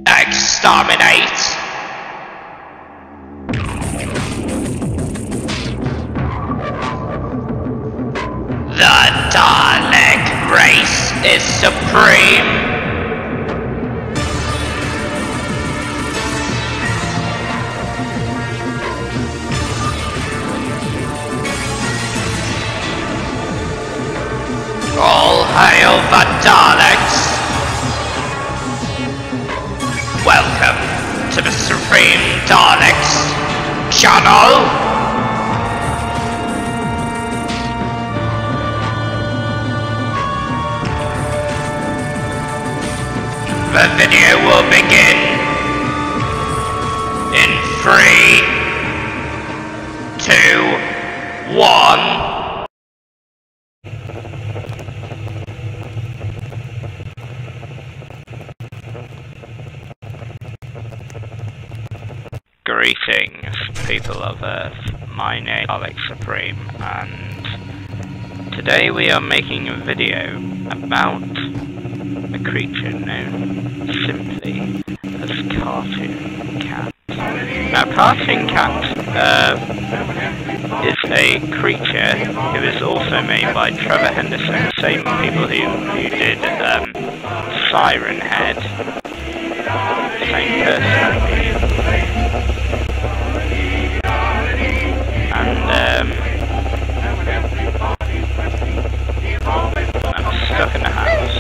Exterminate! The Dalek race is supreme! All hail the Daleks! Welcome to the Supreme Daleks channel! The video will begin in 3, 2, 1. Greetings, people of Earth. My name is Alex Supreme, and today we are making a video about a creature known simply as Cartoon Cat. Now, Cartoon Cat is a creature who is also made by Trevor Henderson, same people who did Siren Head. Same person. I'm stuck in the house.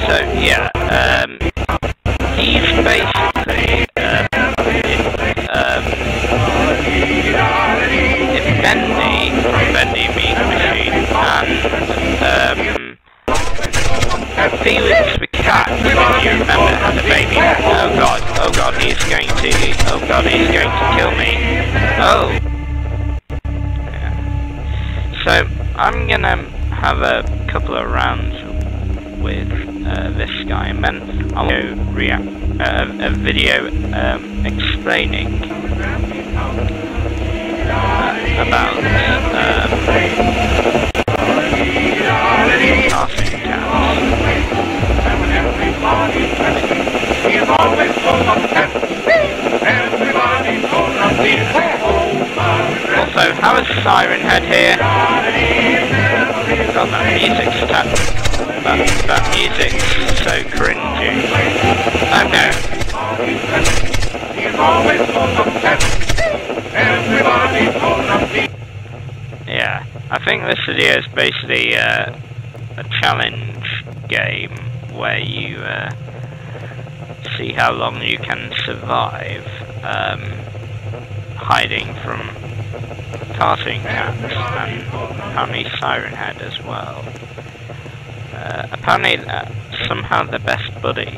So yeah, he's basically if Bendy from Bendy Meat Machine, and Felix the cat, if you remember, had a baby. Oh god, he's going to kill me. Oh. Yeah. So I'm gonna have a couple of rounds with this guy, and then I'll go react a video explaining about Cartoon Cat. Also, how is Siren Head here? God, that music's that music's so cringy. Oh no. Yeah, I think this video is basically a challenge game where you see how long you can survive hiding from Cartoon Cats, and apparently Siren Head as well. Apparently somehow they're best buddies.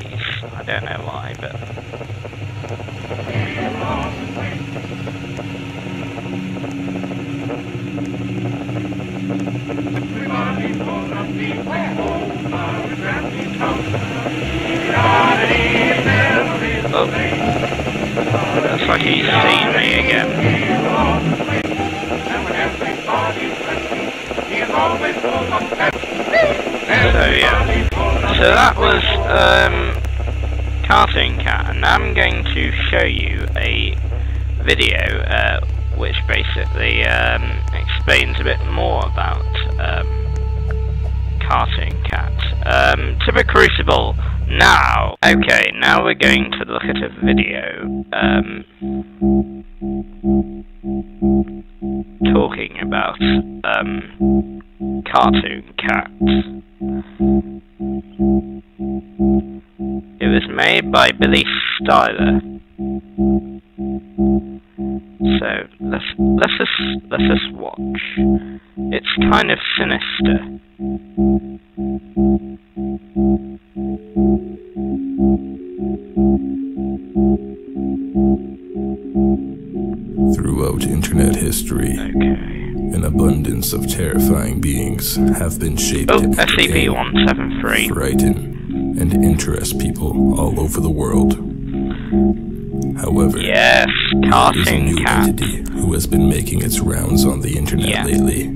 I don't know why, but oh, looks like he's seen me again. So yeah, so that was Cartoon Cat, and I'm going to show you a video which basically explains a bit more about Cartoon Cat. To the Crucible now. Okay, now we're going to look at a video talking about Cartoon Cat. It was made by Billy Styler. So let's just watch. It's kind of sinister. Throughout internet history, an abundance of terrifying beings have been shaped to SCP-173. frighten, and interest people all over the world. However, yes, there is a Cartoon new Cat entity who has been making its rounds on the internet lately.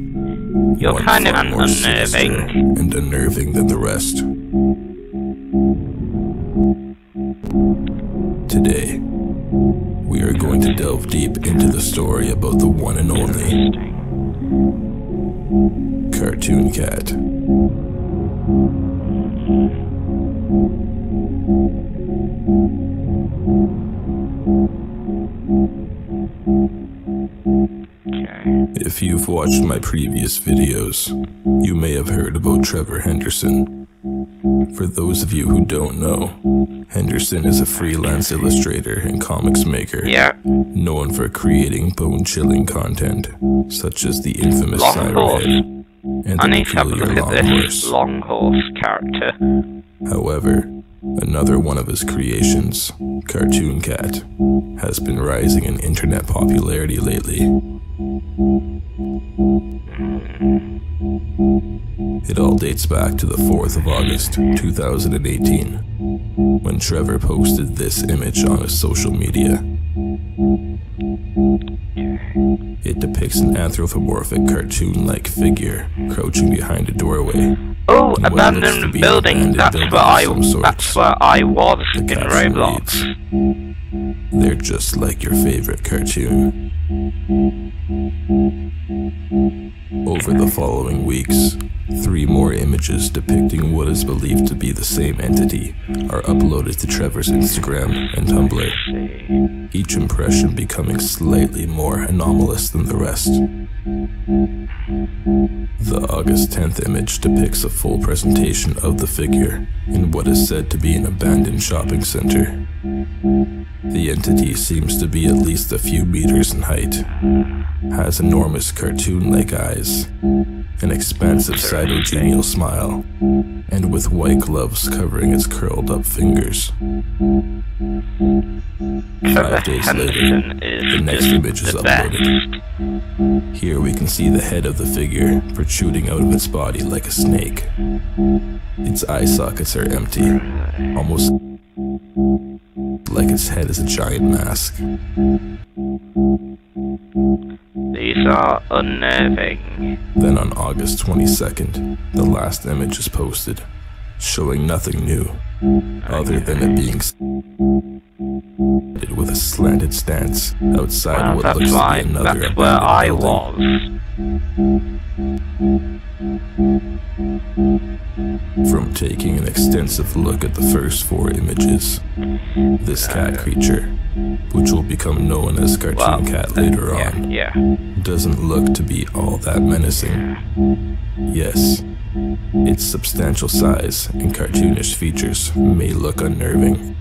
You're one kind of far more sinister unnerving. and unnerving than the rest. Today, we are going to delve deep into the story about the one and only Interesting. Cartoon Cat. Okay. If you've watched my previous videos, you may have heard about Trevor Henderson. For those of you who don't know, Henderson is a freelance illustrator and comics maker, Yeah. known for creating bone-chilling content, such as the infamous Long Siren horse. Head and I the need to have a peculiar look at long this horse. long horse character. However, another one of his creations, Cartoon Cat, has been rising in internet popularity lately. It all dates back to the 4th of August, 2018, when Trevor posted this image on his social media. It depicts an anthropomorphic cartoon-like figure crouching behind a doorway. Oh, in what looks to abandoned be an building. abandoned That's building where of some sort. that's where I was The in caption Roblox. reads, "They're just like your favorite cartoon." Over the following weeks, 3 more images depicting what is believed to be the same entity are uploaded to Trevor's Instagram and Tumblr, each impression becoming slightly more anomalous than the rest. The August 10th image depicts a full presentation of the figure in what is said to be an abandoned shopping center. The entity seems to be at least a few meters in height, has enormous cartoon-like eyes, an expansive cytogenial smile, and with white gloves covering its curled-up fingers. 5 days later, Henderson the next is image is the uploaded. best. Here we can see the head of the figure protruding out of its body like a snake. Its eye sockets are empty, almost like its head is a giant mask. These are unnerving. Then on August 22nd, the last image is posted, showing nothing new, other than it being seated with a slanted stance outside Well, what that's looks to why. be another That's where I abandoned building. was. From taking an extensive look at the first 4 images, this cat creature, which will become known as Cartoon Cat later on, Yeah. doesn't look to be all that menacing. Yes, its substantial size and cartoonish features may look unnerving,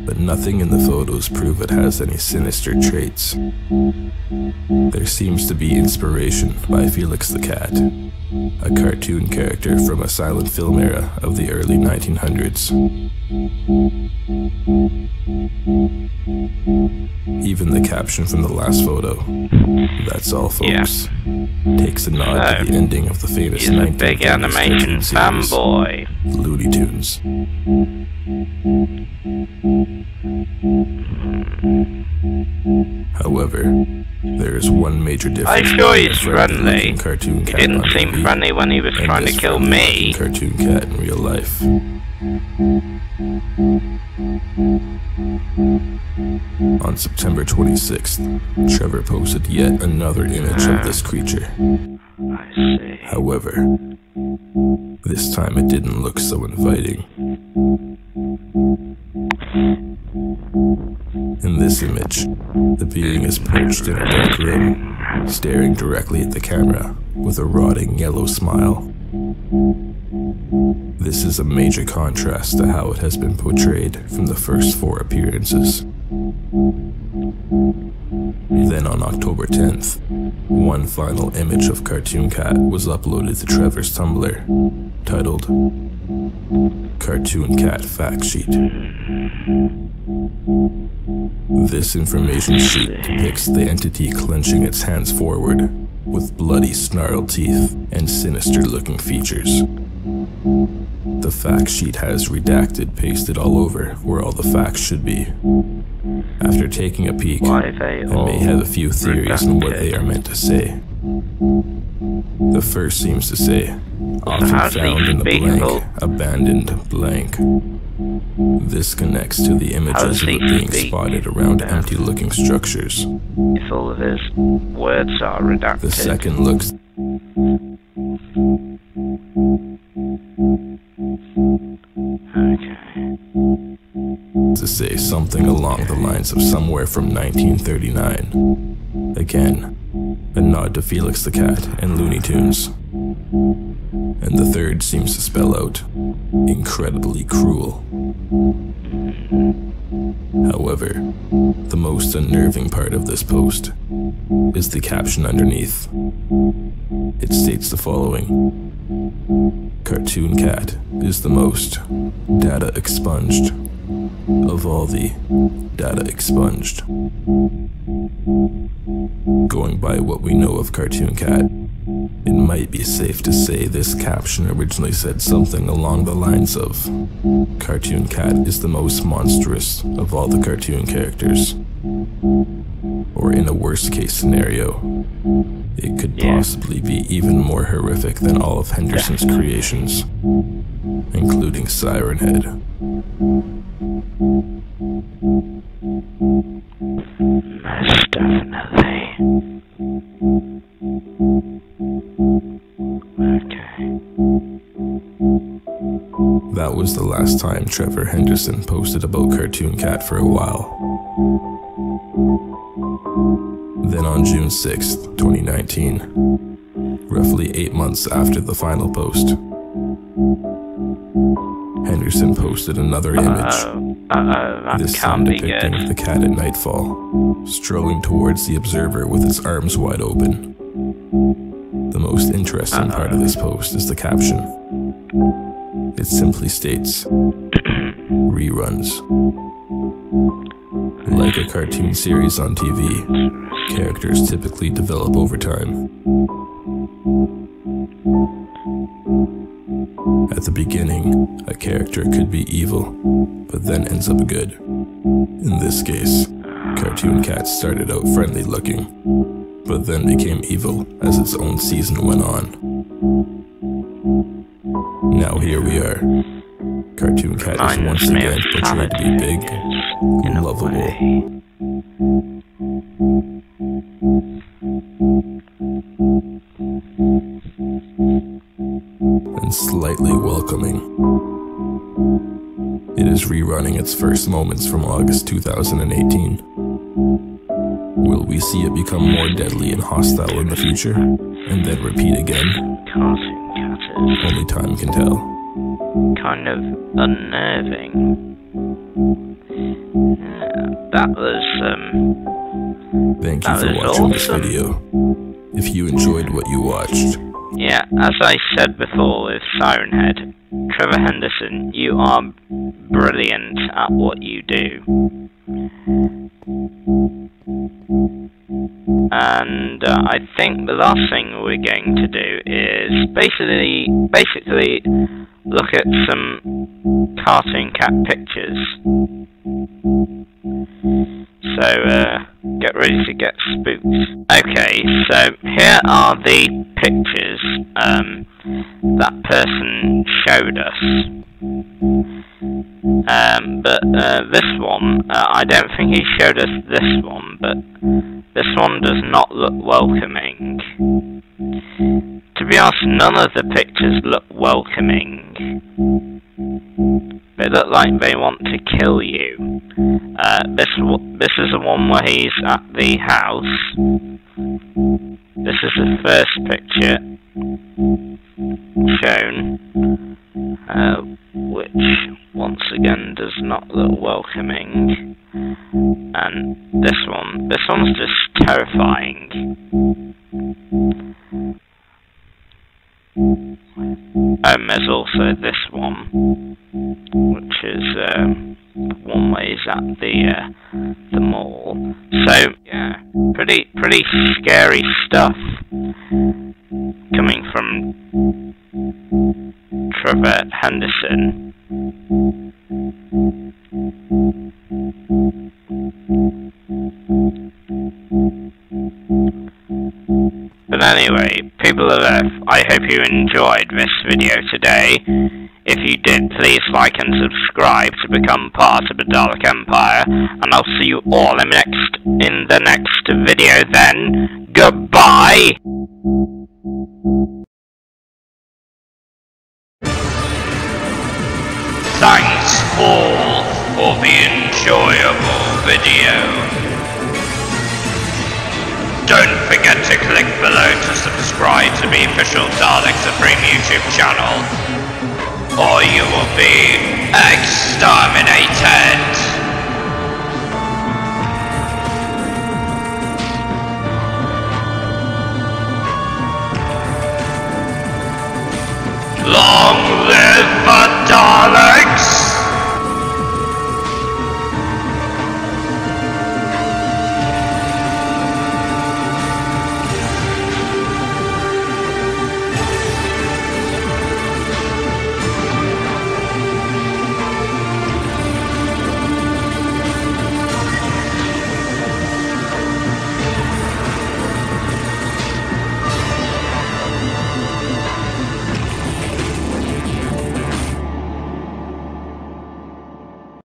but nothing in the photos prove it has any sinister traits. There seems to be inspiration by Felix the Cat, a cartoon character from a silent film era of the early 1900s. Even the caption from the last photo, "That's all, folks," takes a nod to the ending of the famous He's a 1930s big animation cartoon series, fanboy. Looney Tunes. However, there is one major difference. I'm sure between he's a friendly-looking friendly. Cartoon He cat didn't on seem TV friendly when he was and trying to this kill friendly-looking me. Cartoon cat in real life. On September 26th, Trevor posted yet another image of this creature. I see. However, this time it didn't look so inviting. In this image, the being is perched in a dark room, staring directly at the camera with a rotting yellow smile. This is a major contrast to how it has been portrayed from the first 4 appearances. Then on October 10th, one final image of Cartoon Cat was uploaded to Trevor's Tumblr, titled Cartoon Cat Fact Sheet. This information sheet depicts the entity clenching its hands forward, with bloody snarled teeth and sinister-looking features. The fact sheet has redacted pasted all over where all the facts should be. After taking a peek, Why they I all may have a few theories on what they are meant to say. The first seems to say, often How's he found in the speakable? blank, abandoned blank. This connects to the images of it being spotted around empty-looking structures. If all of his words are redacted. The second looks to say something along the lines of somewhere from 1939. Again, a nod to Felix the Cat and Looney Tunes. And the third seems to spell out, incredibly cruel. However, the most unnerving part of this post is the caption underneath. It states the following: Cartoon Cat is the most data expunged of all the data expunged. Going by what we know of Cartoon Cat, it might be safe to say this caption originally said something along the lines of, Cartoon Cat is the most monstrous of all the cartoon characters. Or in a worst case scenario, it could possibly be even more horrific than all of Henderson's creations, including Siren Head. Most definitely. Okay. That was the last time Trevor Henderson posted about Cartoon Cat for a while. Then on June 6th, 2019, roughly 8 months after the final post, Henderson posted another image, this time depicting the cat at nightfall, strolling towards the observer with its arms wide open. The most interesting part of this post is the caption. It simply states, reruns. Like a cartoon series on TV, characters typically develop over time. At the beginning, a character could be evil, but then ends up good. In this case, Cartoon Cat started out friendly looking, but then became evil as its own season went on. Now here we are. Cartoon Cat is once again portrayed to be big, lovable, and slightly welcoming. It is rerunning its first moments from August 2018. Will we see it become more deadly and hostile in the future, and then repeat again? Cartoon Cat is Only time can tell. kind of unnerving. That was, Thank you for watching this video. If you enjoyed what you watched, yeah, as I said before with Siren Head, Trevor Henderson, you are brilliant at what you do. And I think the last thing we're going to do is basically look at some Cartoon Cat pictures. So get ready to get spooked. Okay, so here are the pictures that person showed us. But this one, I don't think he showed us this one, but this one does not look welcoming. To be honest, none of the pictures look welcoming. They look like they want to kill you. This is the one where he's at the house. This is the first picture shown, which once again does not look welcoming. And this one's just terrifying. There's also this one, which is one where he's at the mall. So yeah, pretty scary stuff coming from Trevor Henderson. But anyway. hope you enjoyed this video today. If you did, please like and subscribe to become part of the Dalek Empire, and I'll see you all in the next video then. Goodbye! Thanks all for the enjoyable video. Don't forget to click below to subscribe to the official Dalek Supreme YouTube channel, or you will be exterminated! Long live the Daleks!